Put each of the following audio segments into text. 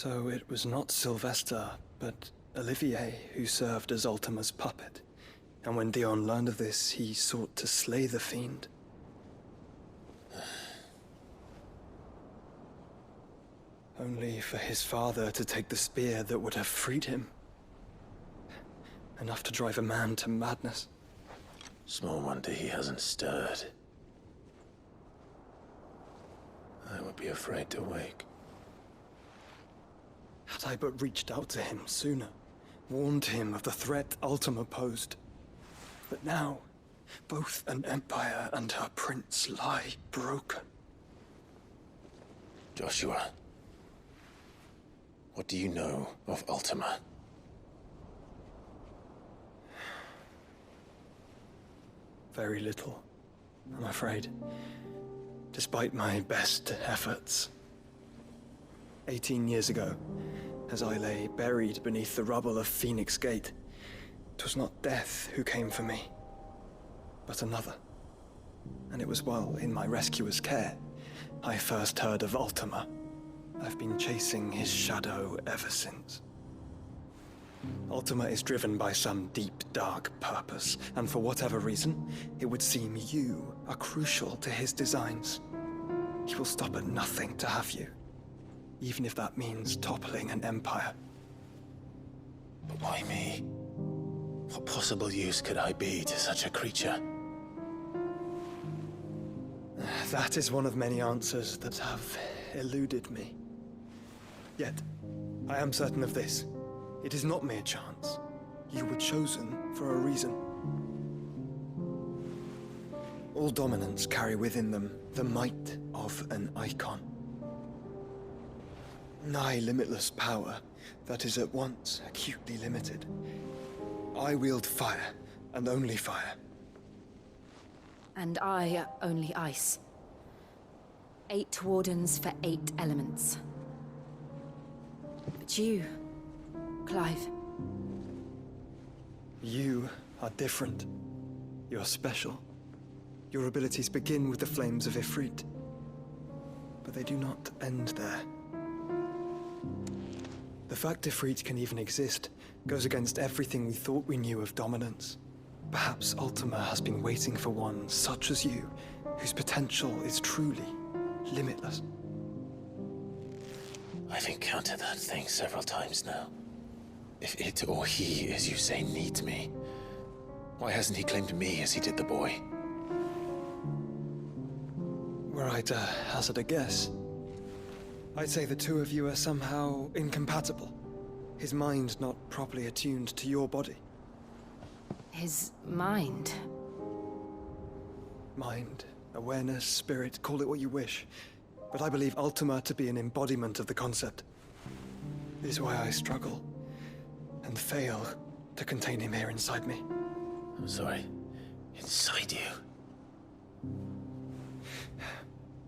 So it was not Sylvester, but Olivier who served as Ultima's puppet. And when Dion learned of this, he sought to slay the fiend. Only for his father to take the spear that would have freed him. Enough to drive a man to madness. Small wonder he hasn't stirred. I would be afraid to wake. Had I but reached out to him sooner, warned him of the threat Ultima posed. But now, both an empire and her prince lie broken. Joshua, what do you know of Ultima? Very little, I'm afraid. Despite my best efforts. 18 years ago, as I lay buried beneath the rubble of Phoenix Gate, 'twas not death who came for me, but another. And it was while in my rescuer's care, I first heard of Ultima. I've been chasing his shadow ever since. Ultima is driven by some deep, dark purpose, and for whatever reason, it would seem you are crucial to his designs. He will stop at nothing to have you, even if that means toppling an empire. But why me? What possible use could I be to such a creature? That is one of many answers that have eluded me. Yet, I am certain of this. It is not mere chance. You were chosen for a reason. All dominants carry within them the might of an icon. Nigh limitless power that is at once acutely limited. I wield fire, and only fire. And I only ice. 8 wardens for 8 elements. But you, Clive. You are different. You're special. Your abilities begin with the flames of Ifrit. But they do not end there. The fact Ifrit can even exist goes against everything we thought we knew of dominance. Perhaps Ultima has been waiting for one such as you, whose potential is truly limitless. I've encountered that thing several times now. If it or he, as you say, needs me, why hasn't he claimed me as he did the boy? Were I to hazard a guess, I'd say the two of you are somehow incompatible. His mind not properly attuned to your body. His mind. Mind, awareness, spirit, call it what you wish. But I believe Ultima to be an embodiment of the concept. This is why I struggle and fail to contain him here inside me. I'm sorry. Inside you?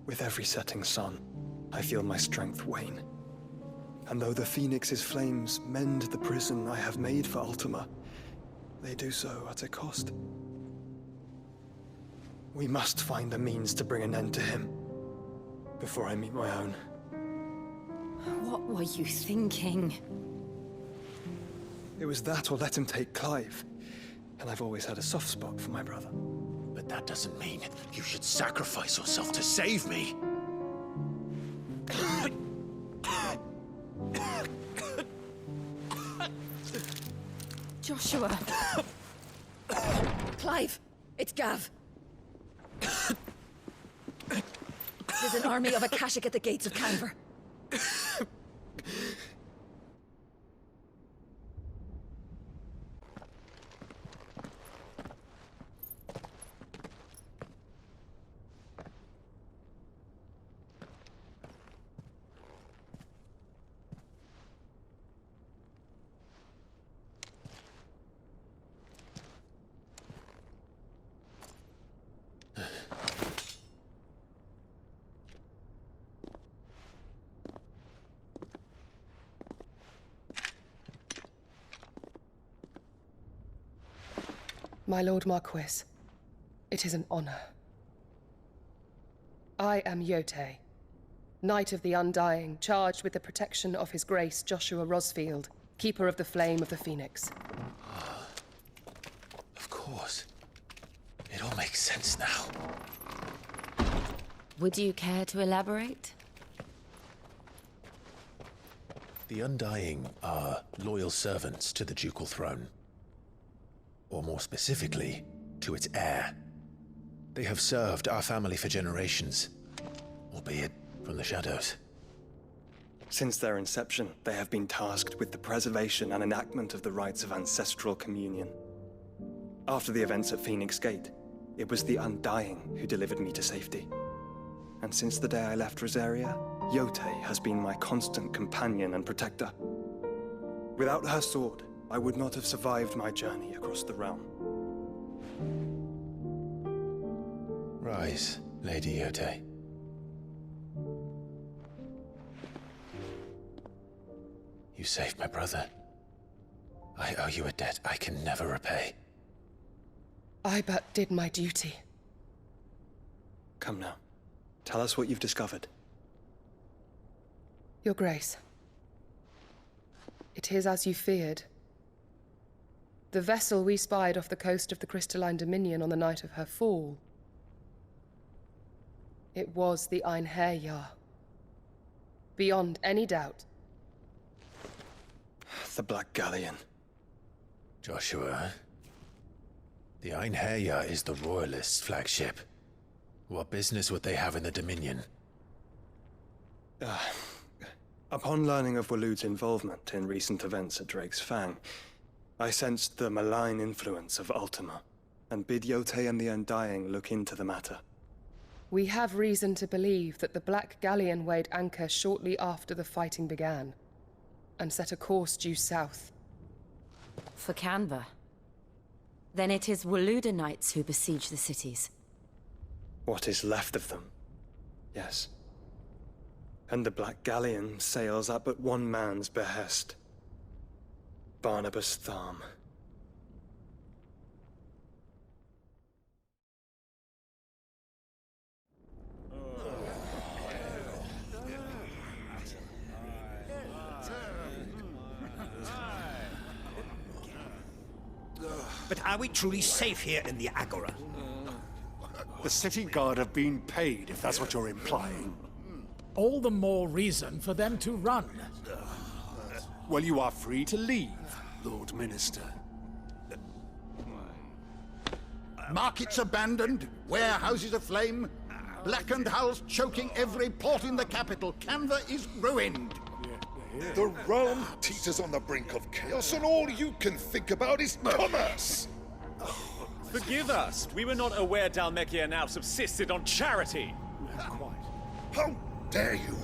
With every setting sun, I feel my strength wane. And though the Phoenix's flames mend the prison I have made for Ultima, they do so at a cost. We must find a means to bring an end to him before I meet my own. What were you thinking? It was that or let him take Clive. And I've always had a soft spot for my brother. But that doesn't mean you should sacrifice yourself to save me. Joshua. Clive, it's Gav. There's an army of Akashic at the gates of Calver. My Lord Marquis, it is an honor. I am Yote, Knight of the Undying, charged with the protection of His Grace Joshua Rosfield, Keeper of the Flame of the Phoenix. Of course. It all makes sense now. Would you care to elaborate? The Undying are loyal servants to the ducal throne. Or more specifically, to its heir. They have served our family for generations, albeit from the shadows. Since their inception, they have been tasked with the preservation and enactment of the rites of ancestral communion. After the events at Phoenix Gate, it was the Undying who delivered me to safety. And since the day I left Rosaria, Yote has been my constant companion and protector. Without her sword, I would not have survived my journey across the realm. Rise, Lady Yote. You saved my brother. I owe you a debt I can never repay. I but did my duty. Come now. Tell us what you've discovered. Your Grace. It is as you feared. The vessel we spied off the coast of the Crystalline Dominion on the night of her fall. It was the Einherjar. Beyond any doubt. The Black Galleon. Joshua, the Einherjar is the Royalists' flagship. What business would they have in the Dominion? Upon learning of Waloed's involvement in recent events at Drake's Fang, I sensed the malign influence of Ultima, and bid Yote and the Undying look into the matter. We have reason to believe that the Black Galleon weighed anchor shortly after the fighting began, and set a course due south. For Canva. Then it is Waloed knights who besiege the cities. What is left of them? Yes. And the Black Galleon sails at but one man's behest. Barnabas Tharm. But are we truly safe here in the Agora? The city guard have been paid, if that's what you're implying. All the more reason for them to run. Well, you are free to leave, Lord Minister. Markets abandoned, warehouses aflame, blackened hulls choking every port in the capital. Canva is ruined. The realm teeters on the brink of chaos, and all you can think about is commerce! Forgive us! We were not aware Dhalmekia now subsisted on charity! How dare you!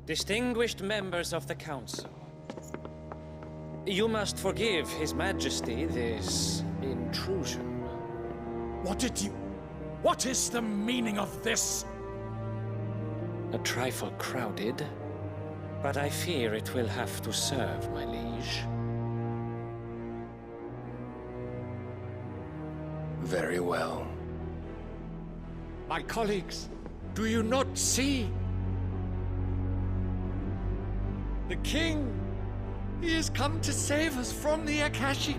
Distinguished members of the Council, you must forgive His Majesty this intrusion. What is the meaning of this? A trifle crowded, but I fear it will have to serve, my liege. Very well. My colleagues, do you not see? The King! He has come to save us from the Akashic!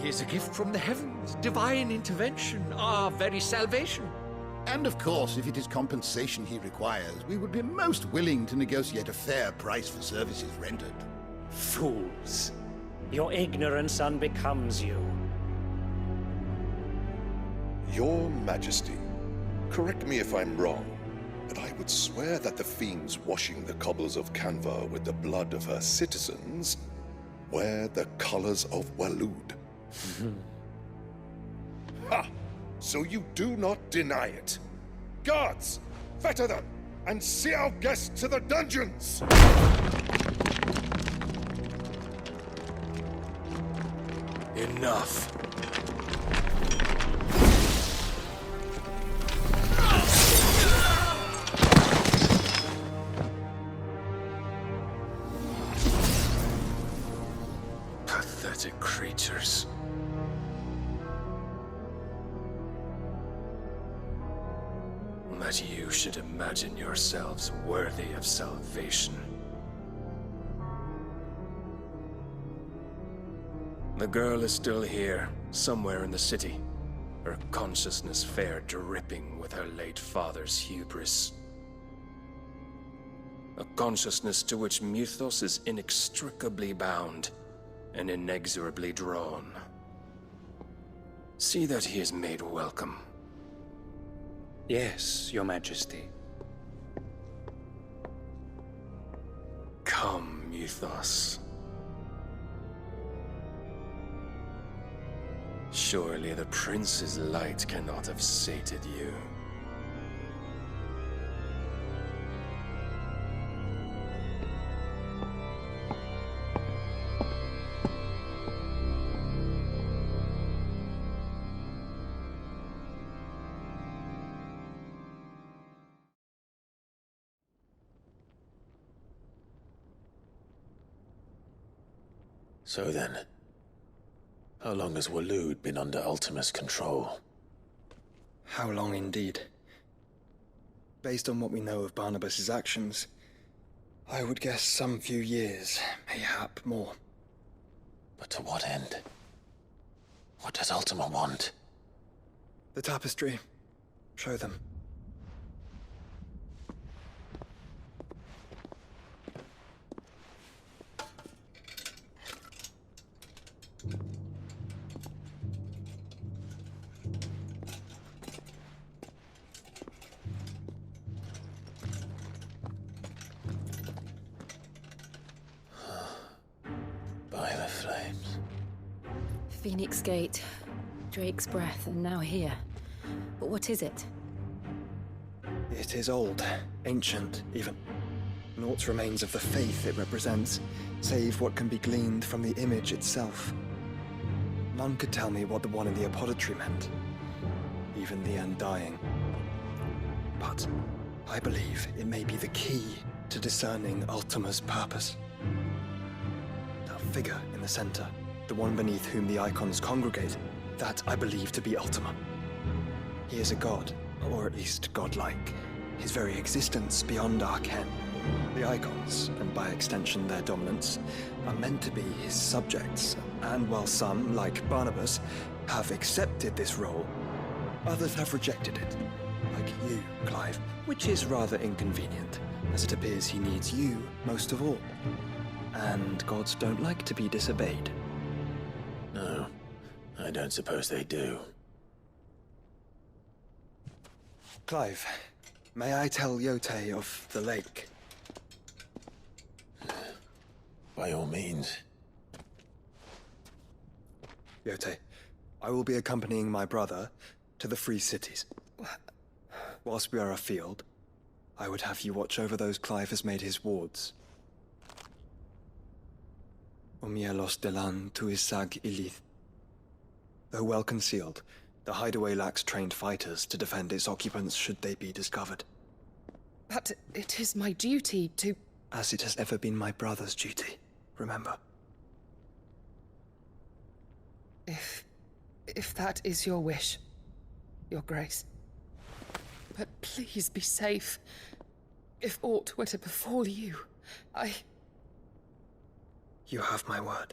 He is a gift from the heavens, divine intervention, our very salvation. And of course, if it is compensation he requires, we would be most willing to negotiate a fair price for services rendered. Fools! Your ignorance unbecomes you. Your Majesty, correct me if I'm wrong, but I would swear that the fiends washing the cobbles of Canva with the blood of her citizens wear the colors of Waloed. Ha! So you do not deny it. Guards, fetter them, and see our guests to the dungeons! Enough. creatures. That you should imagine yourselves worthy of salvation. The girl is still here, somewhere in the city, her consciousness fair dripping with her late father's hubris. A consciousness to which Mythos is inextricably bound and inexorably drawn. See that he is made welcome. Yes, Your Majesty. Come, Mythos. Surely the prince's light cannot have sated you. So then, how long has Waloed been under Ultima's control? How long indeed? Based on what we know of Barnabas's actions, I would guess some few years, mayhap more. But to what end? What does Ultima want? The tapestry. Show them. By the flames. Phoenix Gate, Drake's Breath, and now here. But what is it? It is old, ancient, even. Naught remains of the faith it represents, save what can be gleaned from the image itself. None could tell me what the one in the apothecary meant, even the Undying. But I believe it may be the key to discerning Ultima's purpose. That figure in the center, the one beneath whom the icons congregate, that I believe to be Ultima. He is a god, or at least godlike, his very existence beyond our ken. The icons, and by extension their dominance, are meant to be his subjects, and while some, like Barnabas, have accepted this role, others have rejected it, like you, Clive, which is rather inconvenient, as it appears he needs you most of all. And gods don't like to be disobeyed. No, I don't suppose they do. Clive, may I tell Yote of the lake? By all means. Yote, I will be accompanying my brother to the Free Cities. Whilst we are afield, I would have you watch over those Clive has made his wards. Umielos delan tu isag ilith. Though well concealed, the hideaway lacks trained fighters to defend its occupants should they be discovered. But it is my duty to... As it has ever been my brother's duty, remember. If that is your wish, Your Grace. But please be safe. If aught were to befall you, You have my word.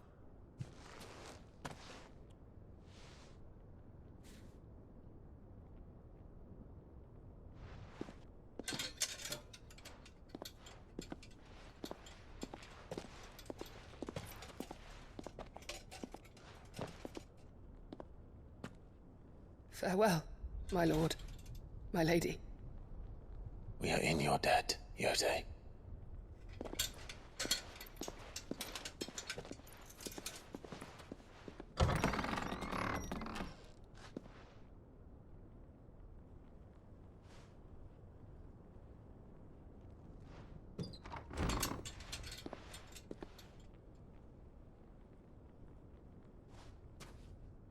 Farewell, my lord, my lady. We are in your debt, Yote.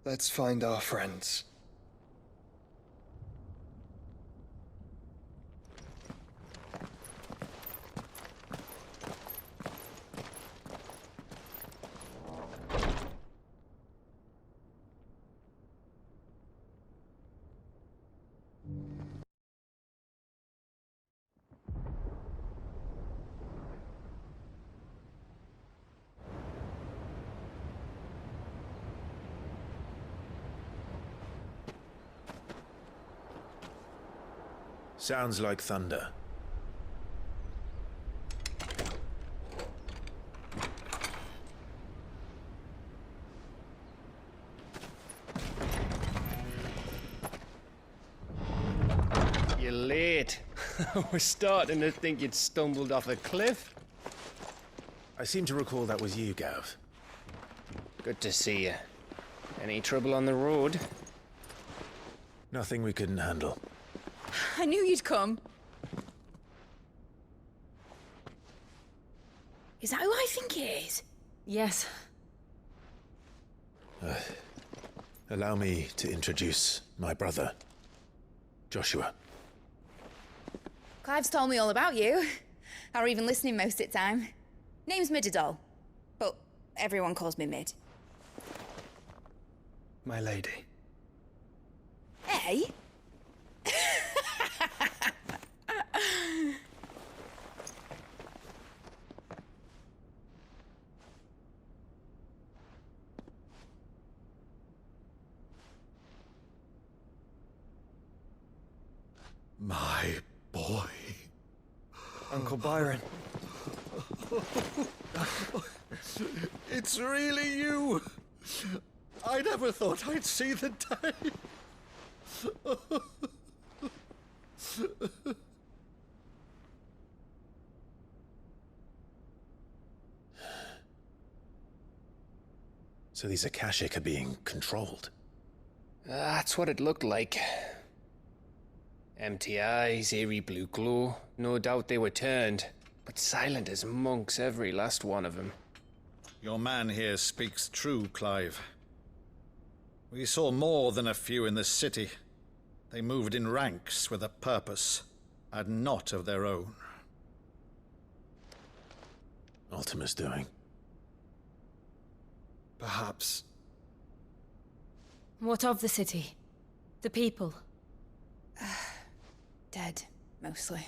Let's find our friends. Sounds like thunder. You're late. I was starting to think you'd stumbled off a cliff. I seem to recall that was you, Gav. Good to see you. Any trouble on the road? Nothing we couldn't handle. I knew you'd come. Is that who I think it is? Yes. Allow me to introduce my brother, Joshua. Clive's told me all about you. Or even listening most of the time. Name's Midadol, but everyone calls me Mid. My lady. Hey? My boy. Uncle Byron. It's really you. I never thought I'd see the day. So these Akashic are being controlled? That's what it looked like. Empty eyes, eerie blue glow. No doubt they were turned, but silent as monks, every last one of them. Your man here speaks true, Clive. We saw more than a few in this city. They moved in ranks with a purpose, and not of their own. Ultima's doing. Perhaps. What of the city? The people? Dead, mostly.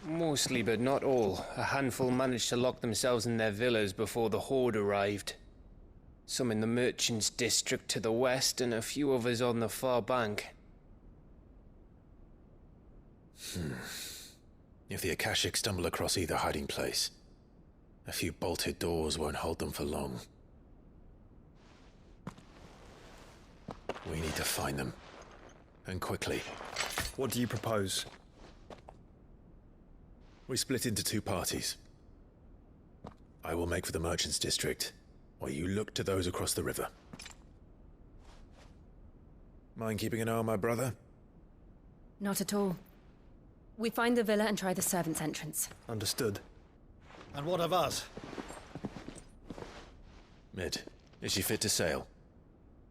Mostly, but not all. A handful managed to lock themselves in their villas before the Horde arrived. Some in the Merchants' District to the west, and a few others on the far bank. If the Akashic stumble across either hiding place, a few bolted doors won't hold them for long. We need to find them. And quickly. What do you propose? We split into two parties. I will make for the Merchants' District, while you look to those across the river. Mind keeping an eye on my brother? Not at all. We find the villa and try the servants' entrance. Understood. And what of us? Mid, is she fit to sail?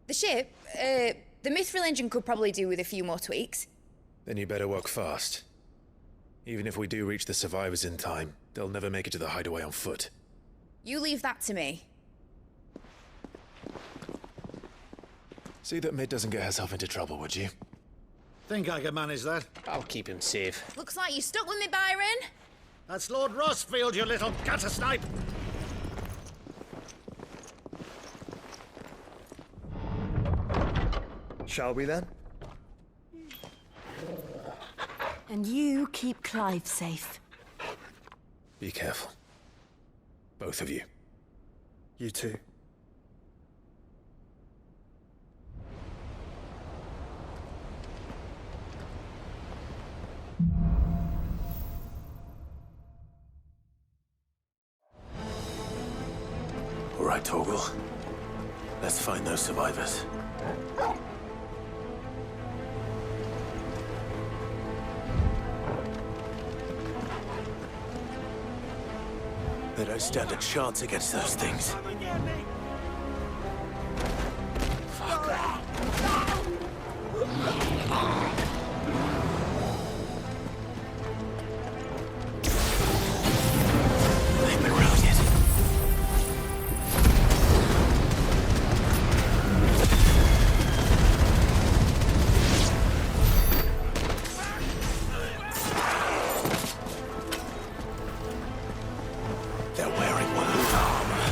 The ship, the Mithril engine could probably do with a few more tweaks. Then you better work fast. Even if we do reach the survivors in time, they'll never make it to the hideaway on foot. You leave that to me. See that Mid doesn't get herself into trouble, would you? Think I can manage that? I'll keep him safe. Looks like you stuck with me, Byron. That's Lord Rossfield, you little gutter snipe! Shall we then? And you keep Clive safe. Be careful. Both of you. You too. All right, Torgal. Let's find those survivors. They don't stand a chance against those things. They've been routed. They're wearing Walloon armor.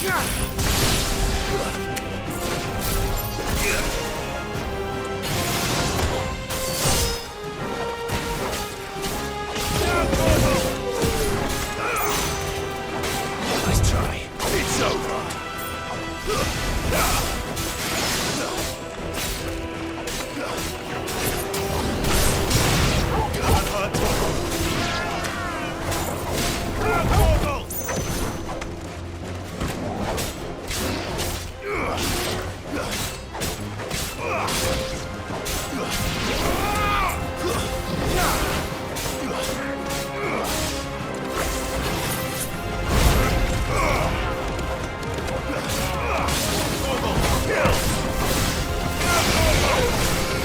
Nice try. It's over.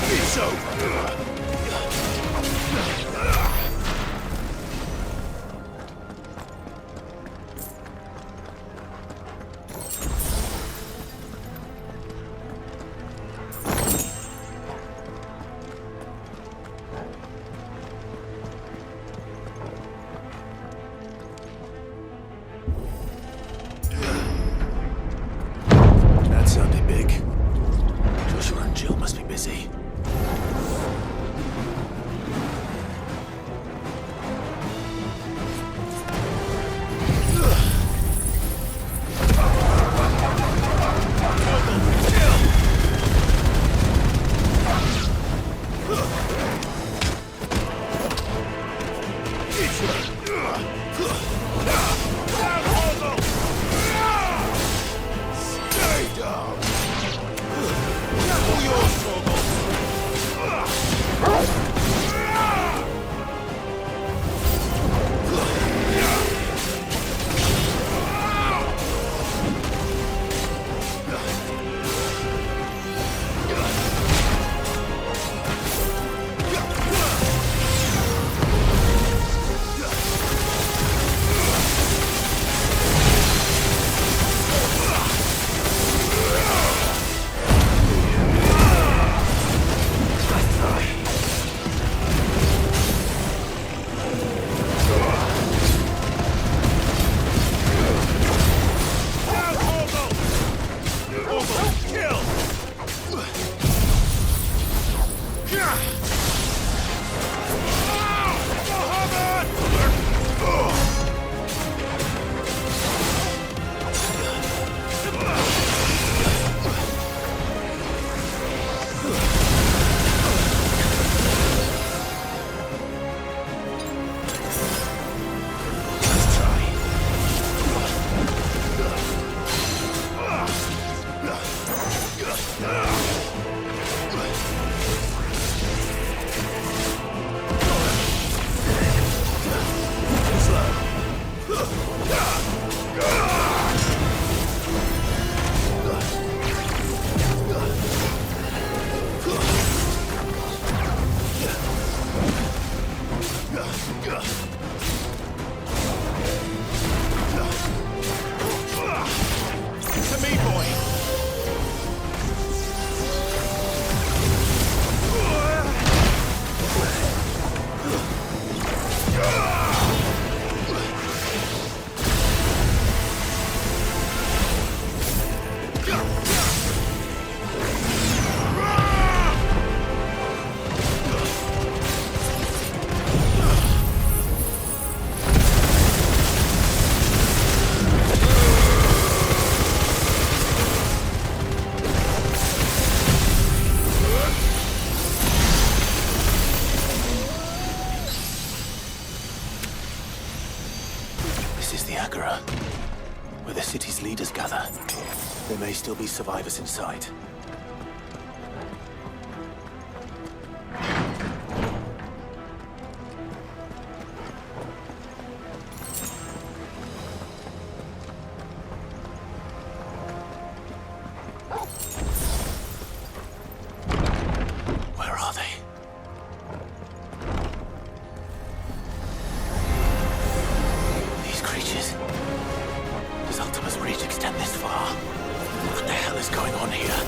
It's over. That sounded big. Joshua and Jill must be busy. Stay down. All yours, where the city's leaders gather. There may still be survivors inside. Where are they? These creatures. Does Ultima's reach extend this far? What the hell is going on here?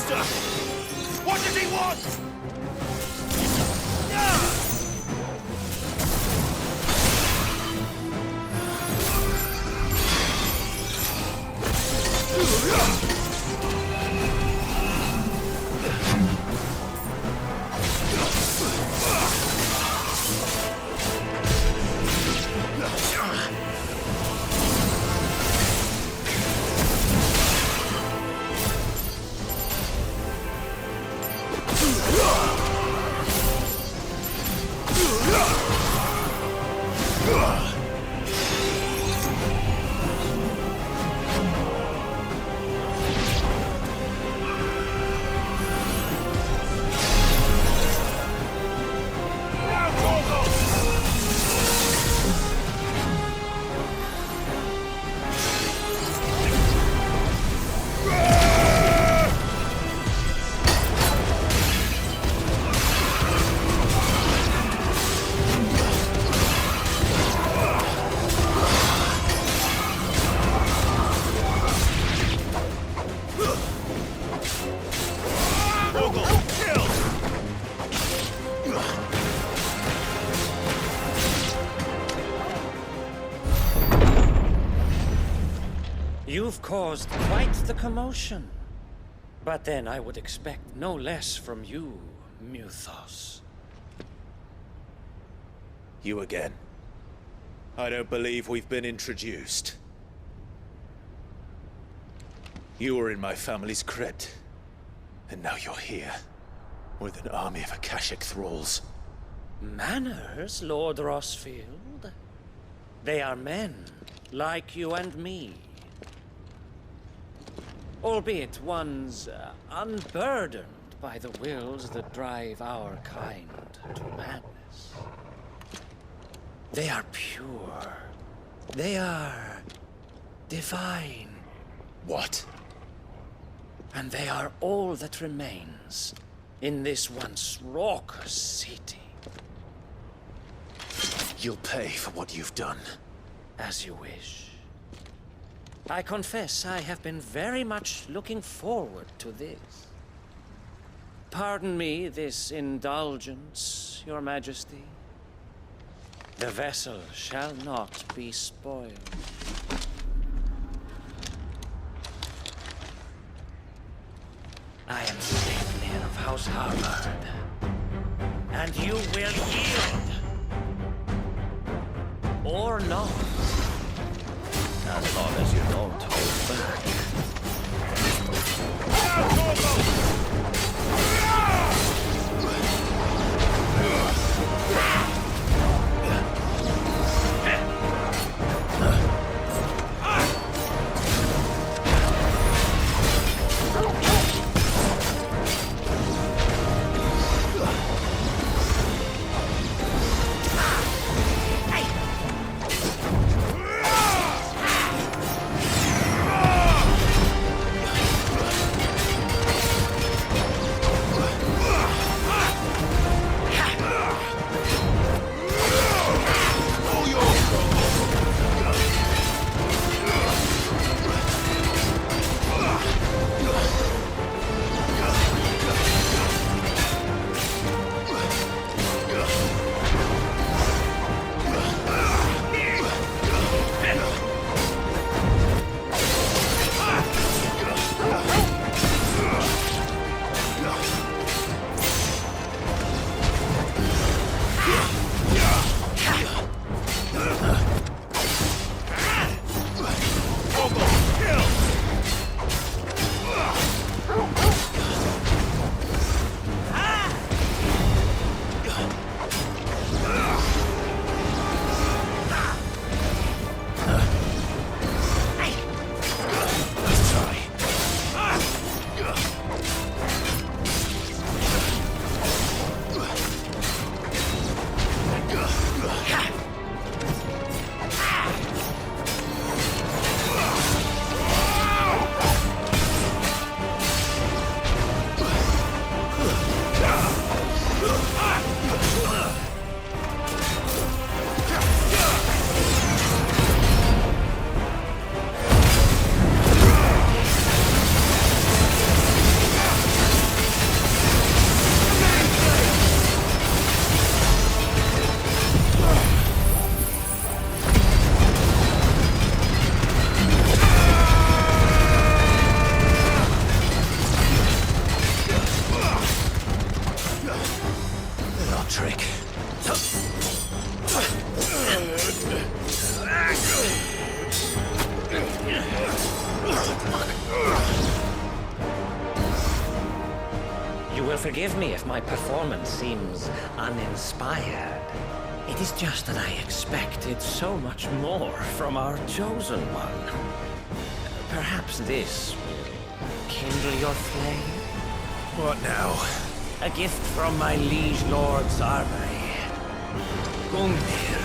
monster! What does he want? You've caused quite the commotion. But then I would expect no less from you, Muthos. You again. I don't believe we've been introduced. You were in my family's crypt, and now you're here, with an army of Akashic thralls. Manners, Lord Rossfield? They are men, like you and me. Albeit ones unburdened by the wills that drive our kind to madness. They are pure. They are divine. What? And they are all that remains in this once raucous city. You'll pay for what you've done. As you wish. I confess I have been very much looking forward to this. Pardon me this indulgence, Your Majesty. The vessel shall not be spoiled. I am Sleipnir of House Harvard, and you will yield. Or not. As long as you don't hold back. Forgive me if my performance seems uninspired. It is just that I expected so much more from our chosen one. Perhaps this will kindle your flame? What now? A gift from my liege lord Zarbai. Gungnir.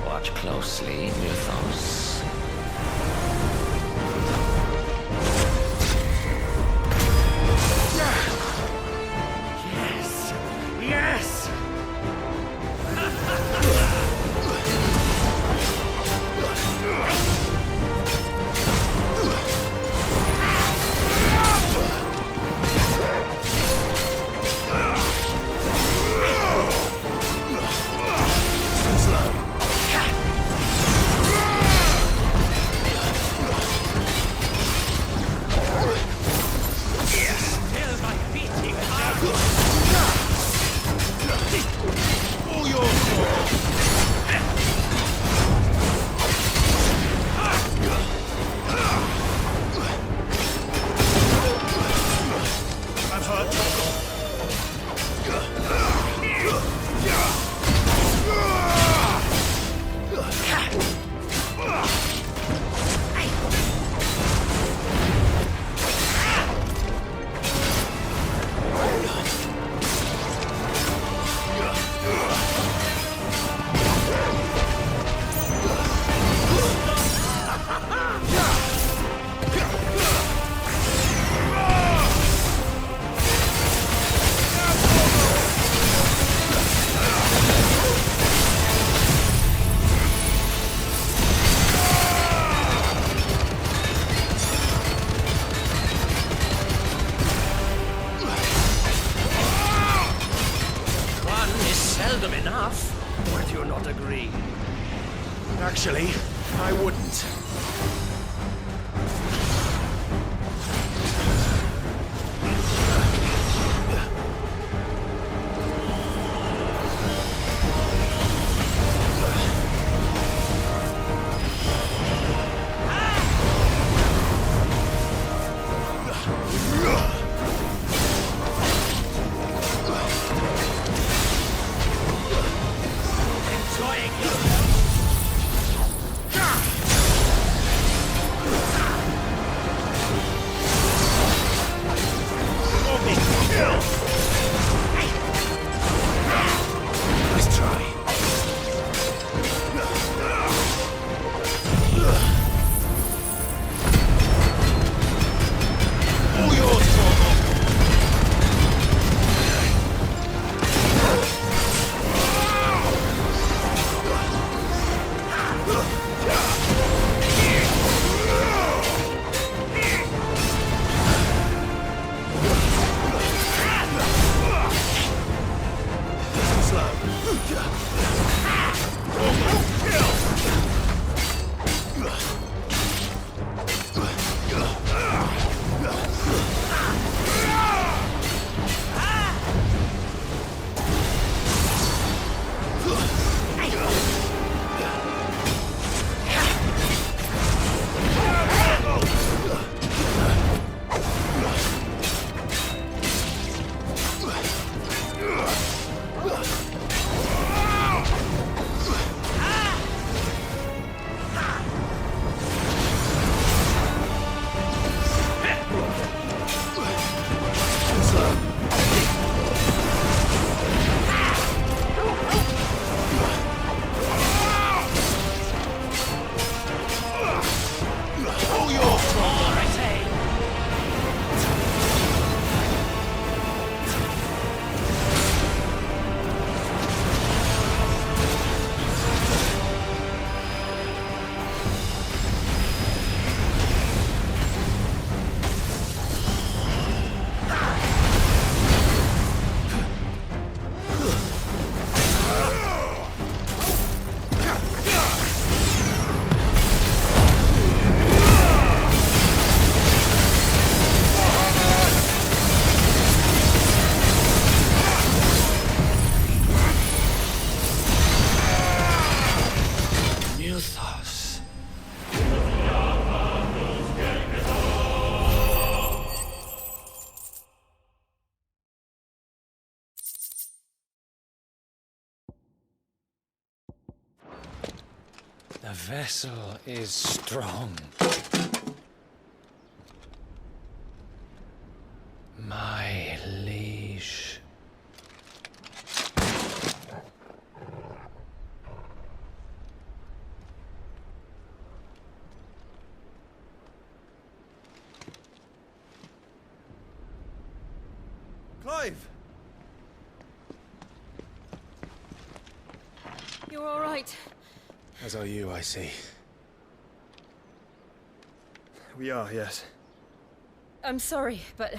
Watch closely, Mythos. Yes! Yes! Seldom enough. Would you not agree? Actually, I wouldn't. vessel is strong. My liege. Clive! You're all right. As are you, I see. We are, yes. I'm sorry, but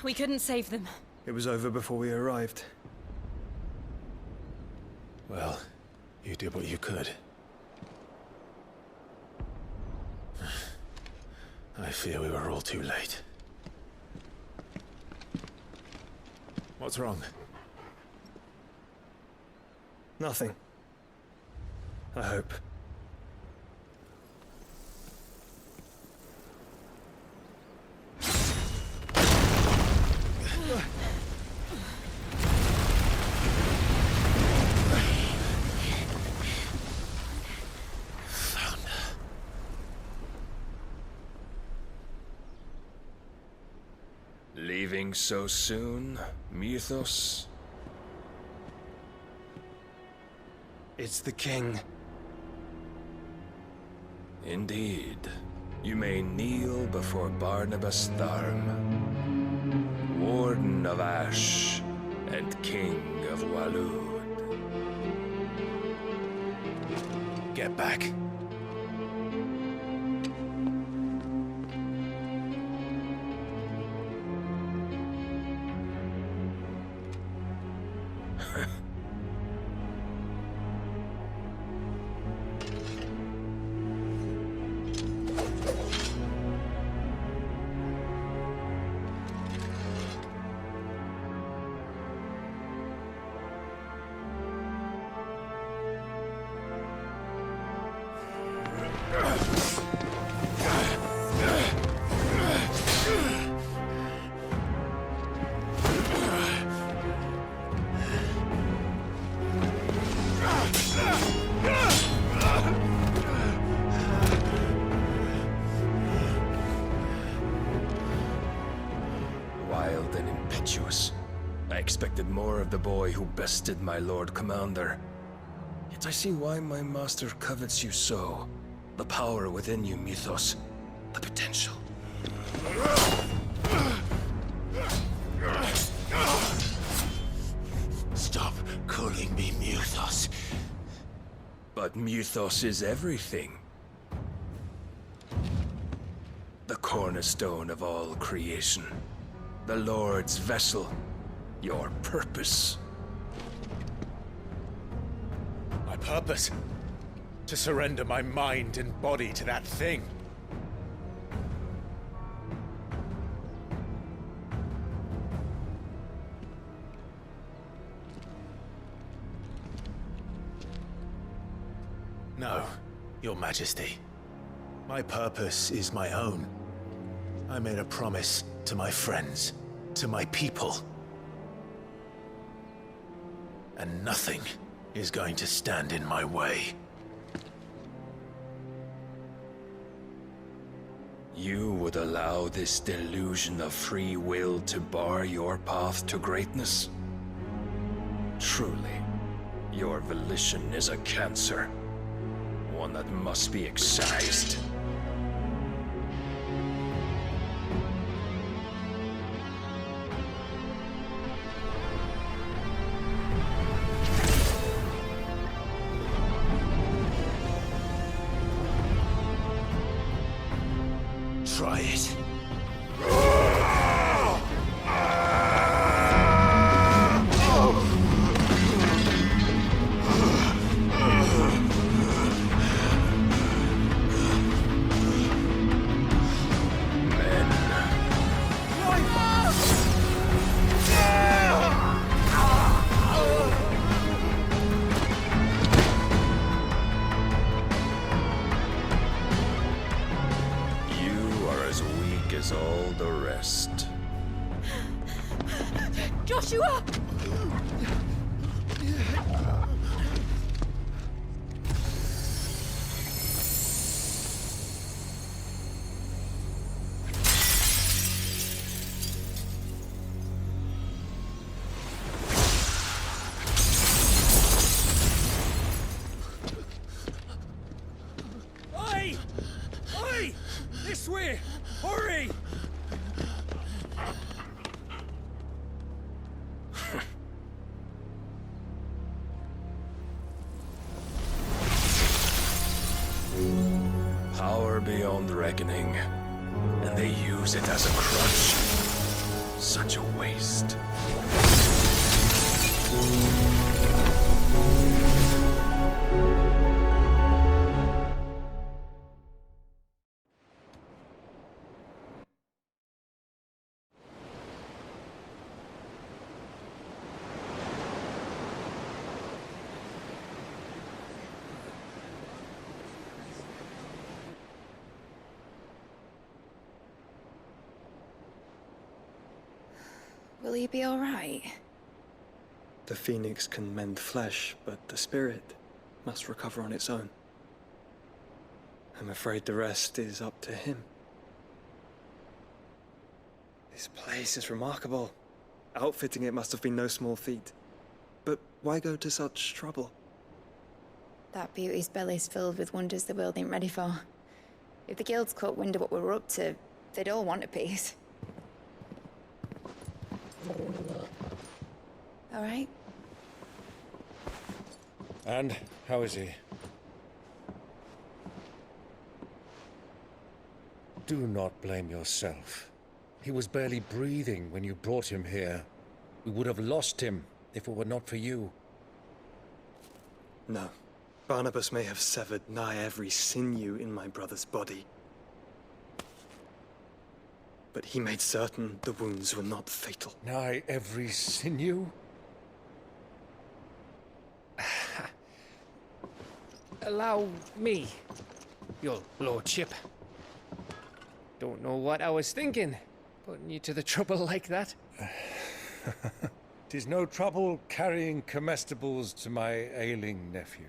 we couldn't save them. It was over before we arrived. Well, you did what you could. I fear we were all too late. What's wrong? Nothing. I hope. Leaving so soon, Mythos? It's the king. Indeed. You may kneel before Barnabas Tharm, Warden of Ash and King of Waloed. Get back. Wild and impetuous. I expected more of the boy who bested my Lord Commander. Yet I see why my master covets you so. The power within you, Mythos. The potential. Stop calling me Mythos. But Mythos is everything. The cornerstone of all creation. The Lord's vessel. Your purpose. My purpose? To surrender my mind and body to that thing. No, Your Majesty. My purpose is my own. I made a promise to my friends, to my people. And nothing is going to stand in my way. You would allow this delusion of free will to bar your path to greatness? Truly, your volition is a cancer. One that must be excised. Try it. As all the rest. Joshua! Oi! Oi! This way! Hurry! Power beyond reckoning, and they use it as a crutch. Such a waste. Will he be all right? The phoenix can mend flesh, but the spirit must recover on its own. I'm afraid the rest is up to him. This place is remarkable. Outfitting it must have been no small feat. But why go to such trouble? That beauty's belly's filled with wonders the world ain't ready for. If the guilds caught wind of what we were up to, they'd all want a piece. All right? And how is he? Do not blame yourself. He was barely breathing when you brought him here. We would have lost him if it were not for you. No. Barnabas may have severed nigh every sinew in my brother's body. But he made certain the wounds were not fatal. Nigh every sinew? Allow me, your lordship. Don't know what I was thinking, putting you to the trouble like that. 'Tis no trouble carrying comestibles to my ailing nephew.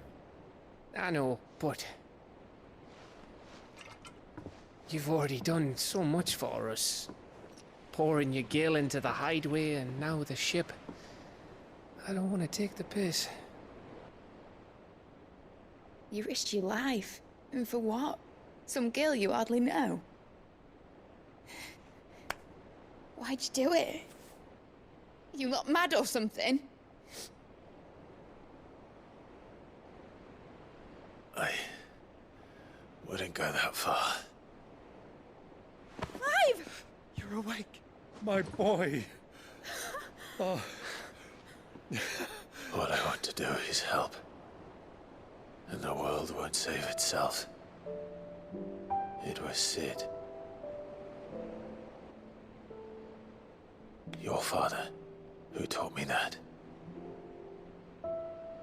I know, but you've already done so much for us. Pouring your gil into the hideaway and now the ship. I don't want to take the piss. You risked your life. And for what? Some girl you hardly know. Why'd you do it? You not mad or something? I wouldn't go that far. Clive! You're awake, my boy. Oh. What I want to do is help. And the world won't save itself. It was Sid. Your father, who taught me that.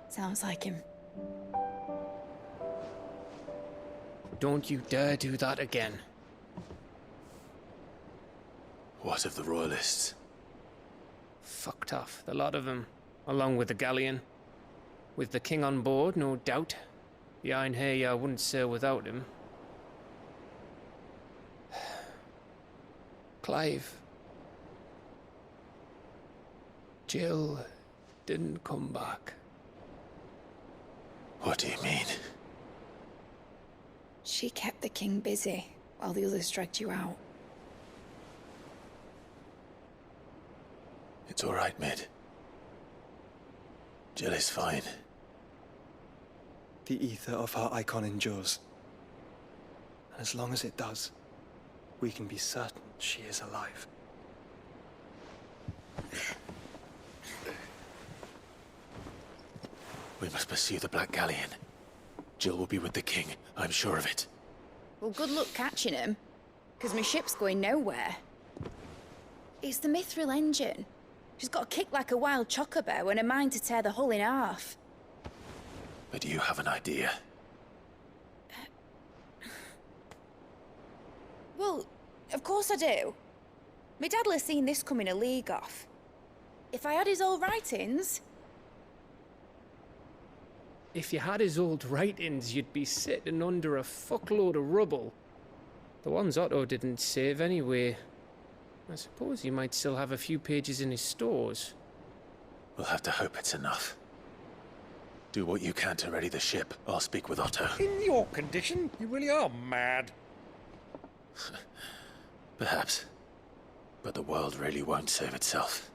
Sounds like him. Don't you dare do that again. What of the Royalists? Fucked off, the lot of them, along with the galleon. With the king on board, no doubt. The Iron Hair I wouldn't sail without him. Clive. Jill didn't come back. What do you mean? She kept the king busy while the others dragged you out. It's all right, Mid. Jill is fine. The ether of her icon endures. And as long as it does, we can be certain she is alive. We must pursue the Black Galleon. Jill will be with the king, I'm sure of it. Well, good luck catching him, because my ship's going nowhere. It's the Mithril engine. She's got a kick like a wild chocobo and a mind to tear the hull in half. But do you have an idea? Well, of course I do. My dad'll have seen this coming a league off. If I had his old writings... If you had his old writings, you'd be sitting under a fuckload of rubble. The ones Otto didn't save anyway. I suppose he might still have a few pages in his stores. We'll have to hope it's enough. Do what you can to ready the ship. I'll speak with Otto. In your condition, you really are mad. Perhaps. But the world really won't save itself.